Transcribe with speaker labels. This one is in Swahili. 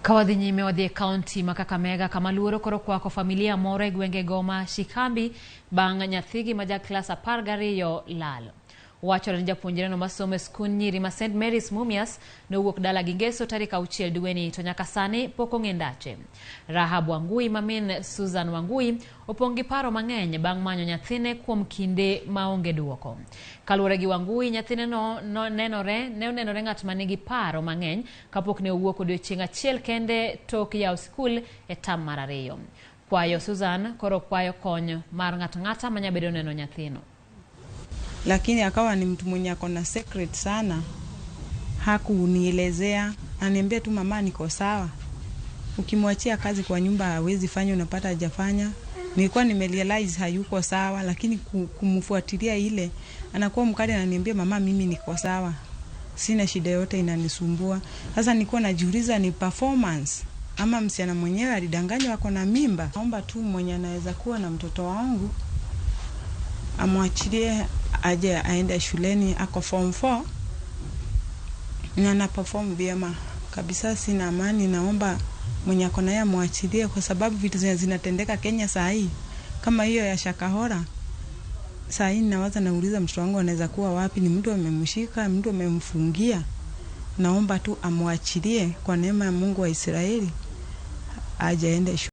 Speaker 1: Kawadhi nyime wadhi kaunti ma Kakamega kama luoro koro kwako familia moro e gwenge goma Shikambi bang' nyathigi ma jaklas 12 lal. Wachore ni japuonjre no masomo e skul nyiri ma St Mary's Mumias nowuok dala gi ngeso tarik 6 dweni to nyaka sani pok ong'e ndache. Rahab Wangui mamin Susan Wangui opong' gi paro mang'eny bang' manyo nyathine kuom kinde maonge duoko. Kaluwore gi Wangui, nyathine no nenore ng'at ma nigi paro mang'eny kapok ne owuok odiochieng' achiel kende tok yaw skul e tam mar 2. Kwayo Susan koro kwayo kony mar ng'ata manyabedo neno nyathino.
Speaker 2: Lakini akawa ni mtu mwenye akona secret sana. Hakunielezea, ananiambia tu mama niko sawa. Ukimwachia kazi kwa nyumba hawezi fanya, unapata hajafanya. Nilikuwa nimerealize hayuko sawa, lakini kumfuatilia ile anakuwa mkali, ananiambia mama mimi niko sawa. Sina shida yote inanisumbua. Sasa nilikuwa najiuliza ni performance ama msichana mwenyewe alidanganywa ako na mimba. Naomba tu mwenye anaweza kuwa na mtoto wangu amwachilie aje aende shuleni, ako form 4 na ana perform vyema kabisa. Sina amani, naomba mwenye ako naye amwachilie, kwa sababu vitu zinatendeka Kenya saa hii kama hiyo ya Shakahora. Saa hii nawaza, nauliza mtoto wangu anaweza kuwa wapi? Ni mtu amemshika, mtu amemfungia. Naomba tu amwachilie kwa neema ya Mungu wa Israeli aje aende shuleni.